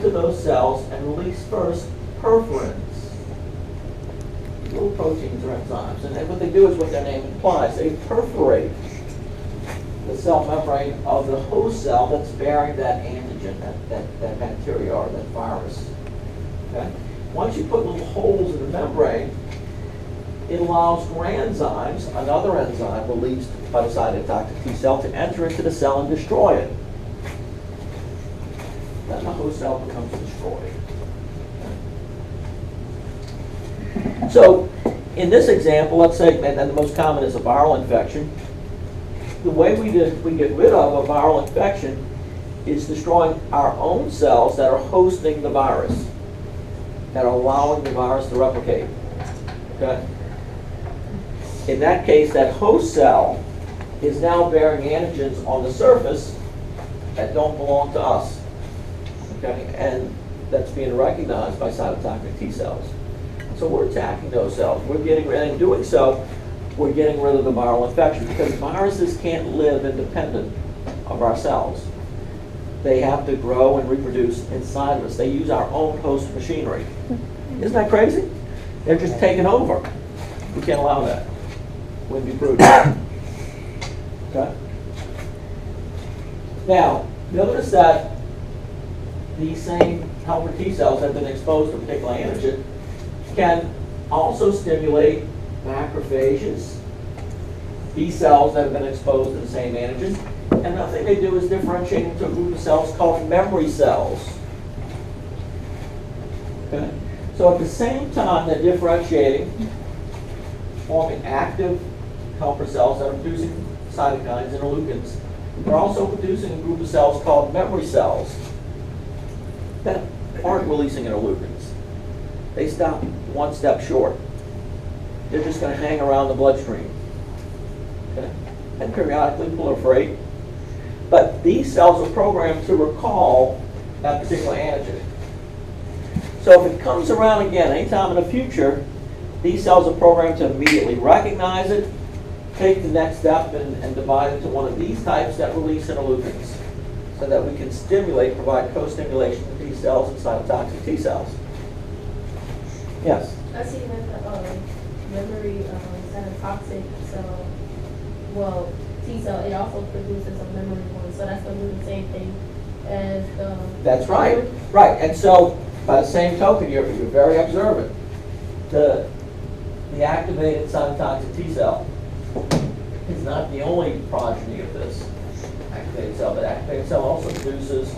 to those cells and release first perforins, little proteins or enzymes. And what they do is what their name implies. They perforate the cell membrane of the host cell that's bearing that antigen, that bacteria or that virus. Okay? Once you put little holes in the membrane, it allows granzymes, another enzyme released by the cytotoxic T cell, to enter into the cell and destroy it. Then the host cell becomes destroyed. So, in this example, let's say, and the most common is a viral infection. The way we get rid of a viral infection is destroying our own cells that are hosting the virus, that are allowing the virus to replicate. Okay? In that case, that host cell is now bearing antigens on the surface that don't belong to us. Okay? And that's being recognized by cytotoxic T cells. So we're attacking those cells. We're getting rid, in doing so, we're getting rid of the viral infection, because viruses can't live independent of our cells. They have to grow and reproduce inside of us. They use our own host machinery. Isn't that crazy? They're just taking over. We can't allow that. Wouldn't be prudent. Okay? Now, notice that these same helper T cells that have been exposed to a particular antigen can also stimulate macrophages, B cells that have been exposed to the same antigen. And another thing they do is differentiate into a group of cells called memory cells. Okay? So at the same time they're differentiating, forming active helper cells that are producing cytokines, interleukins, they're also producing a group of cells called memory cells that aren't releasing interleukins. They stop one step short. They're just going to hang around the bloodstream. Okay? And periodically proliferate. But these cells are programmed to recall that particular antigen. So if it comes around again anytime in the future, these cells are programmed to immediately recognize it, take the next step, and divide into one of these types that release interleukins, so that we can stimulate, provide co-stimulation to these cells and cytotoxic T cells. Yes? I see that the memory cytotoxic cell, well, T cell, it also produces a memory one, so that's going to do the same thing as the... That's right. Right. And so, by the same token, you're very observant. The activated cytotoxic T cell is not the only progeny of this activated cell, but activated cell also produces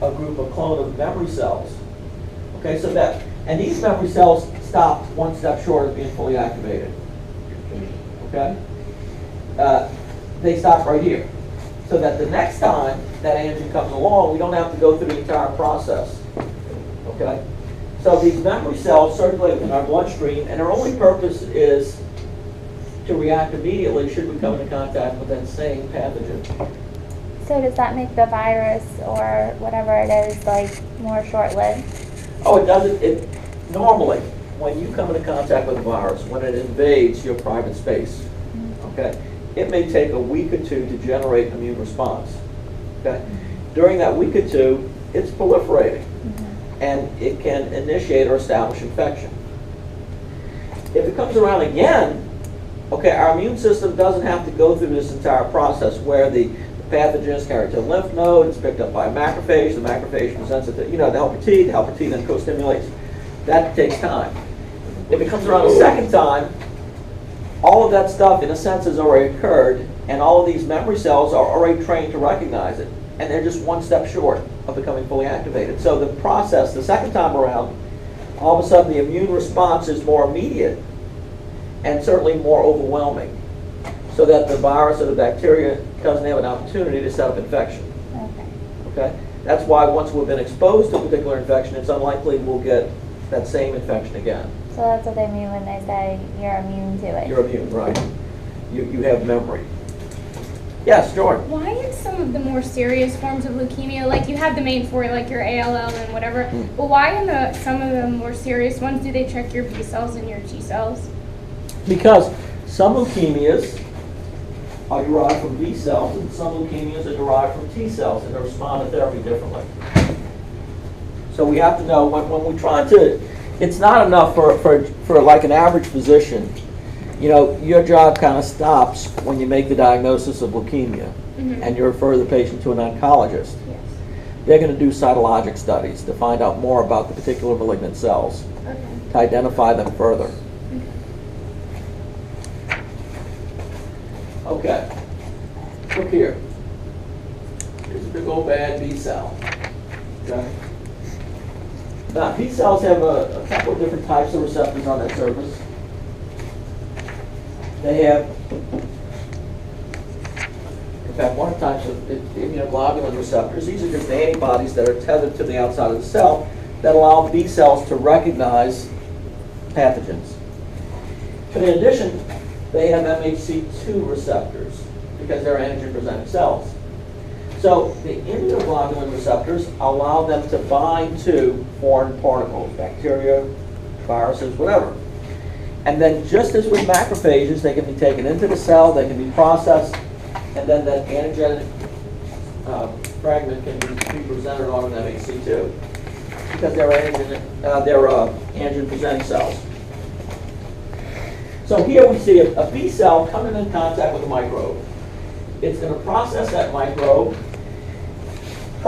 a group of clone of memory cells. Okay, so that, and these memory cells stop one step short of being fully activated. Okay? They stop right here. So that the next time that antigen comes along, we don't have to go through the entire process. Okay? So these memory cells circulate in our bloodstream, and their only purpose is to react immediately should we come into contact with that same pathogen. So does that make the virus or whatever it is like more short-lived? Oh, it doesn't. It normally, when you come into contact with a virus, when it invades your private space, okay, it may take a week or two to generate an immune response. Okay, during that week or two, it's proliferating, and it can initiate or establish infection. If it comes around again, okay, our immune system doesn't have to go through this entire process where the pathogen is carried to a lymph node, it's picked up by a macrophage, the macrophage presents it to, the helper T then co-stimulates. That takes time. If it comes around a second time, all of that stuff, in a sense, has already occurred, and all of these memory cells are already trained to recognize it, and they're just one step short of becoming fully activated. So the process, the second time around, all of a sudden the immune response is more immediate and certainly more overwhelming, so that the virus or the bacteria doesn't have an opportunity to set up infection. Okay? That's why once we've been exposed to a particular infection, it's unlikely we'll get that same infection again. So that's what they mean when they say you're immune to it. You're immune, right. You have memory. Yes, Jordan. Why in some of the more serious forms of leukemia, like you have the main four, like your ALL and whatever, but why in some of the more serious ones do they check your B cells and your T cells? Because some leukemias are derived from B cells, and some leukemias are derived from T cells, and they respond to therapy differently. So we have to know when we're trying to, it's not enough for like an average physician. You know, your job kind of stops when you make the diagnosis of leukemia and you refer the patient to an oncologist. Yes. They're going to do cytologic studies to find out more about the particular malignant cells, Okay. to identify them further. Okay, look here. Here's a big old bad B cell. Okay. Now, B cells have a couple of different types of receptors on their surface. They have, in fact, one type of immunoglobulin receptors. These are just antibodies that are tethered to the outside of the cell that allow B cells to recognize pathogens. But in addition, they have MHC2 receptors because they're antigen-presenting cells. So the immunoglobulin receptors allow them to bind to foreign particles, bacteria, viruses, whatever. And then just as with macrophages, they can be taken into the cell, they can be processed, and then that antigenic fragment can be presented on an MHC2 because they're antigen-presenting cells. So here we see a B cell coming in contact with a microbe. It's going to process that microbe.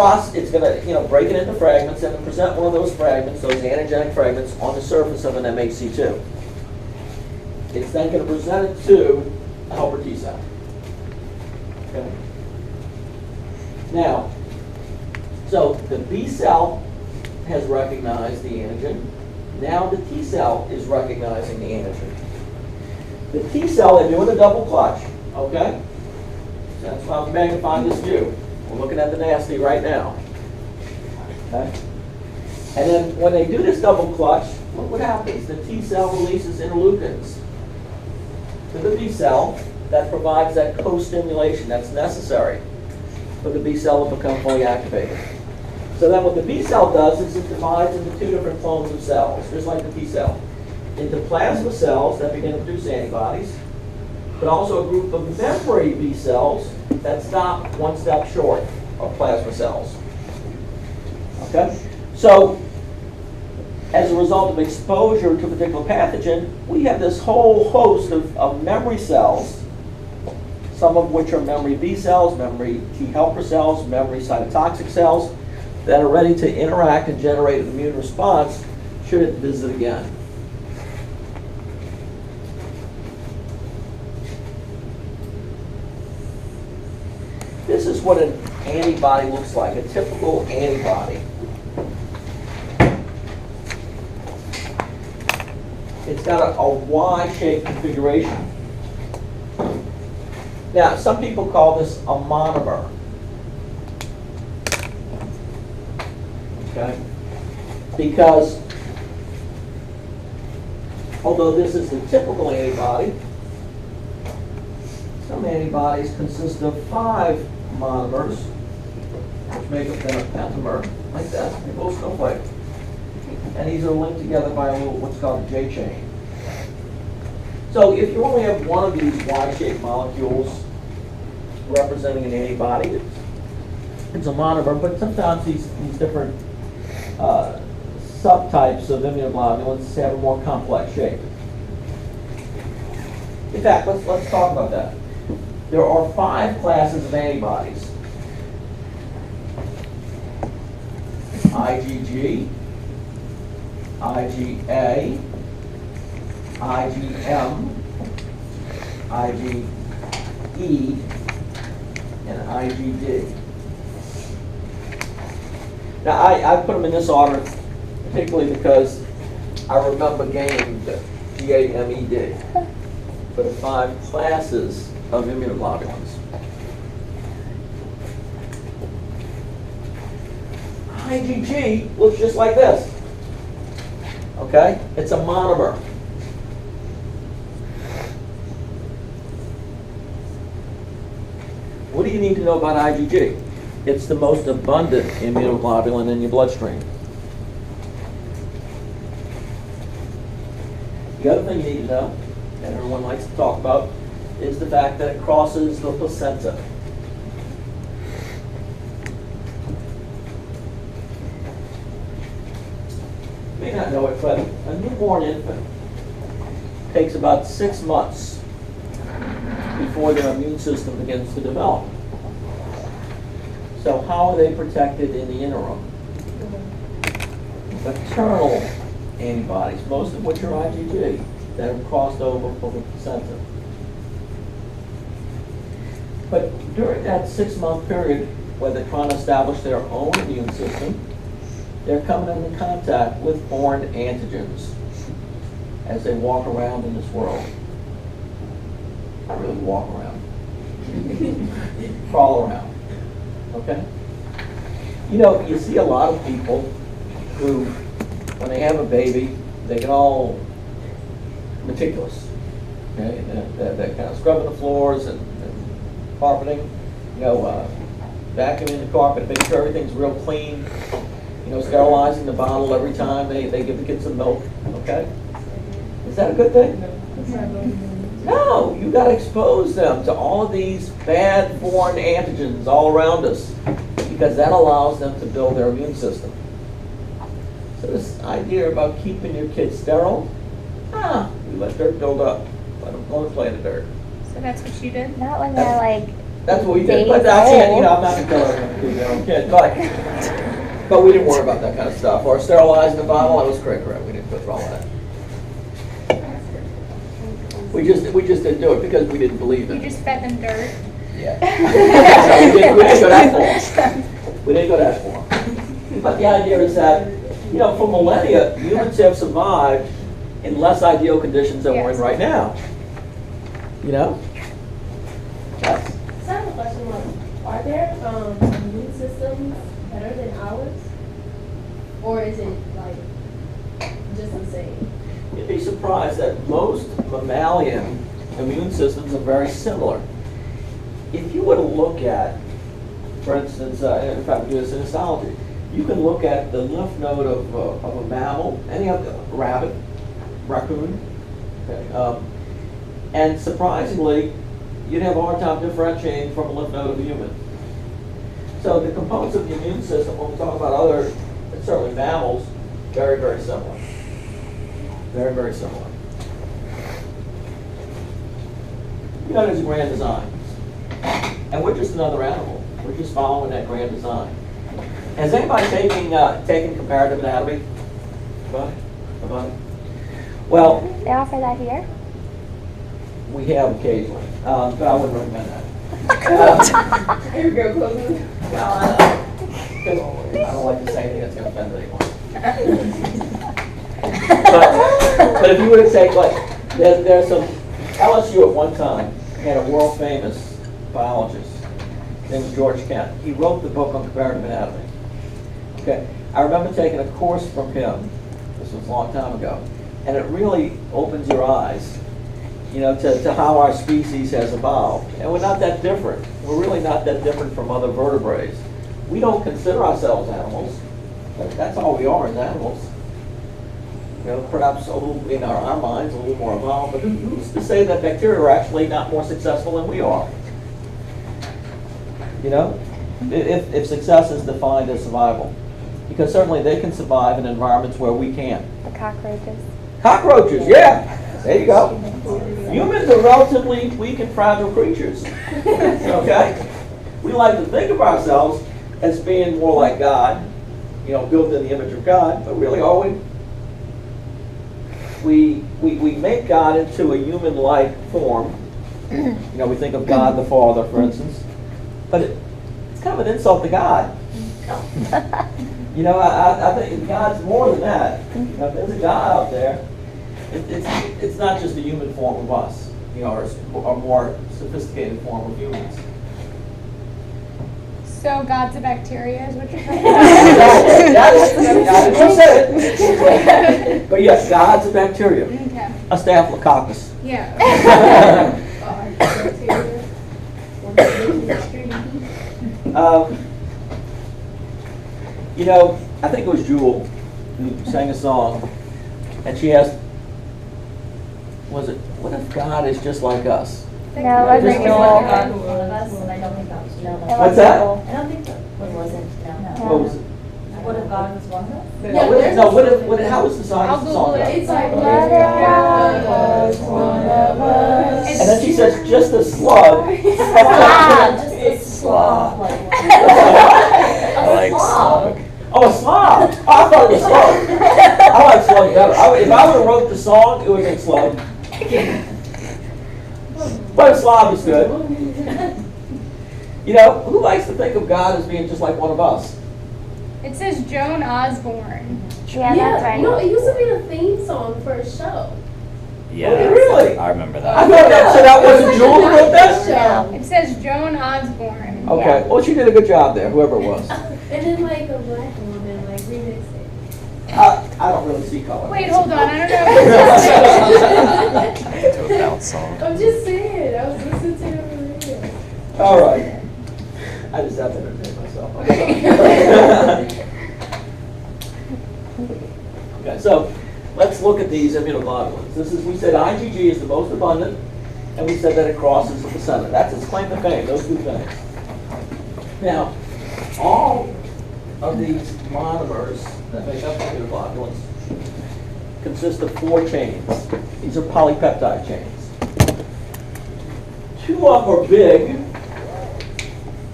It's going to break it into fragments and present one of those fragments, those antigenic fragments, on the surface of an MHC2. It's then going to present it to a helper T cell. Okay. Now, so the B cell has recognized the antigen. Now the T cell is recognizing the antigen. The T cell, they're doing a double clutch, okay? So that's why I'm magnifying this view. We're looking at the nasty right now. Okay? And then when they do this double clutch, look what happens. The T cell releases interleukins to the B cell that provides that co-stimulation that's necessary for the B cell to become fully activated. So then what the B cell does is it divides into two different clones of cells, just like the T cell. Into plasma cells that begin to produce antibodies, but also a group of memory B cells that stop one step short of plasma cells. Okay? So, as a result of exposure to a particular pathogen, we have this whole host of memory cells, some of which are memory B cells, memory T helper cells, memory cytotoxic cells, that are ready to interact and generate an immune response should it visit again. This is what an antibody looks like, a typical antibody. It's got a Y-shaped configuration. Now, some people call this a monomer. Okay? Because although this is the typical antibody, some antibodies consist of 5 monomers, which make up then a pentamer, like that, a little snowflake. And these are linked together by a little, what's called a J chain. So if you only have one of these Y-shaped molecules representing an antibody, it's a monomer, but sometimes these different subtypes of immunoglobulins have a more complex shape. In fact, let's talk about that. There are 5 classes of antibodies. IgG, IgA, IgM, IgE, and IgD. Now, I put them in this order particularly because I remember GAMED, G-A-M-E-D, for the 5 classes of immunoglobulins. IgG looks just like this. Okay? It's a monomer. What do you need to know about IgG? It's the most abundant immunoglobulin in your bloodstream. The other thing you need to know, and everyone likes to talk about, is the fact that it crosses the placenta. You may not know it, but a newborn infant takes about 6 months before their immune system begins to develop. So how are they protected in the interim? Maternal antibodies, most of which are IgG, that have crossed over from the placenta. But during that 6-month period where they're trying to establish their own immune system, they're coming into contact with foreign antigens as they walk around in this world. Not really walk around. Crawl around. Okay? You know, you see a lot of people who, when they have a baby, they get all meticulous. Okay? They're kind of scrubbing the floors and carpeting, you know, vacuuming the carpet, making sure everything's real clean, you know, sterilizing the bottle every time they give the kids some milk. Okay? Is that a good thing? No, you got to expose them to all of these bad foreign antigens all around us, because that allows them to build their immune system. So this idea about keeping your kids sterile, we let dirt build up. Let them go and play in the dirt. So that's what you did? Not when they're like That's what we did. But I can't, you know, I'm not going to tell everyone to do their own kid, but we didn't worry about that kind of stuff. Or sterilizing the bottle, that was correct. We didn't go through all that. We just didn't do it because we didn't believe it. You just fed them dirt? Yeah. we didn't go that far. We didn't go that far. But the idea is that, you know, for millennia, humans have survived in less ideal conditions than we're in right now. You know? Yes. So I have a question, like, are there immune systems better than ours? Or is it, like, just the same? You'd be surprised that most mammalian immune systems are very similar. If you were to look at, for instance, in fact, we do this in histology, you can look at the lymph node of a mammal, any other rabbit, raccoon, okay, and surprisingly, you'd have a hard time differentiating from a lymph node of a human. So the components of the immune system, when we talk about other, certainly mammals, very, very similar. Very, very similar. You know, there's a grand design. And we're just another animal. We're just following that grand design. Has anybody taken comparative anatomy? Anybody? Well, they offer that here. we have occasionally, but I wouldn't recommend that. Here we go, close. I don't like to say anything that's going to offend anyone. But if you were to take, like, there's some, LSU at one time had a world famous biologist. His name was George Kent. He wrote the book on comparative anatomy. Okay, I remember taking a course from him. This was a long time ago, and it really opens your eyes, you know, to how our species has evolved. And we're not that different. We're really not that different from other vertebrates. We don't consider ourselves animals, but that's all we are as animals. You know, perhaps a little, in our minds, a little more evolved, but who's to say that bacteria are actually not more successful than we are? You know, if success is defined as survival. Because certainly they can survive in environments where we can't. The cockroaches. Cockroaches, yeah. There you go. Humans are relatively weak and fragile creatures. Okay? We like to think of ourselves as being more like God, you know, built in the image of God, but really are we? We make God into a human-like form. You know, we think of God the Father, for instance. But it's kind of an insult to God. You know, I think God's more than that. You know, if there's a God out there, it's not just a human form of us, you know, or a more sophisticated form of humans. So God's a bacteria is what you're saying? I just said it. But yes, God's a bacteria. Okay. A staphylococcus. Yeah. You know, I think it was Jewel who sang a song, and she asked, was it, what if God is just like us? No, it wasn't Just Joel. like I don't think that was It no. wasn't What's that? Joel. I don't think that. What was it? No. What was it? What if God was one of us? How was the song? I'll Google it. It's like, Another one of us. And then she says, just a slug. just a slob. I like slug. Oh, a slog. Oh, I thought it was slug. I like slug better. If I would have wrote the song, it would have been slug. But a slob is good. You know, who likes to think of God as being just like one of us? It says Joan Osborne. Yeah, that's right. No, it used to be the theme song for a show. Yeah, Oh, really? I remember I that. thought that, so that wasn't It's Jewel who wrote that? show. It says Joan Osborne. Okay, well, she did a good job there, whoever it was. And then like a black woman like remixed it. I don't really see color. Wait, hold on. I don't know. To a bounce song. I'm just saying. I was listening to it on the radio. All right. I just have to entertain myself. Okay, so let's look at these immunoglobulins. We said IgG is the most abundant, and we said that it crosses the placenta. That's its claim to fame, those two things. Now, all of these monomers that make up immunoglobulins consist of 4 chains. These are polypeptide chains. 2 of them are big,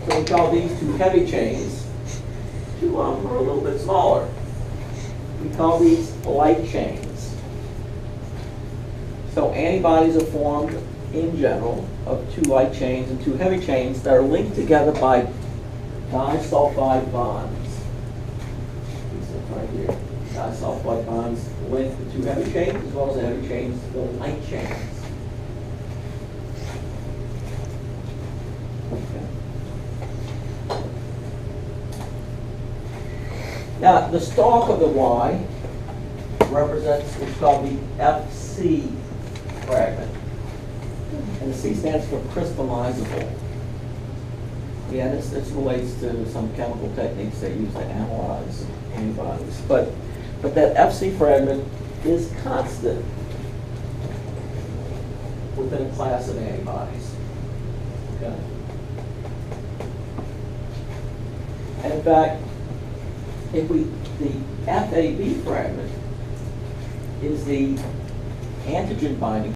so we call these 2 heavy chains. 2 of them are a little bit smaller. We call these light chains. So antibodies are formed in general of 2 light chains and 2 heavy chains that are linked together by disulfide bonds. These are right here. Disulfide bonds link the 2 heavy chains as well as the heavy chains to the light chains. Now, the stalk of the Y represents what's called the FC fragment. And the C stands for crystallizable. Yeah, this relates to some chemical techniques they use to analyze antibodies. But that FC fragment is constant within a class of antibodies. Okay? And in fact, the FAB fragment is the antigen binding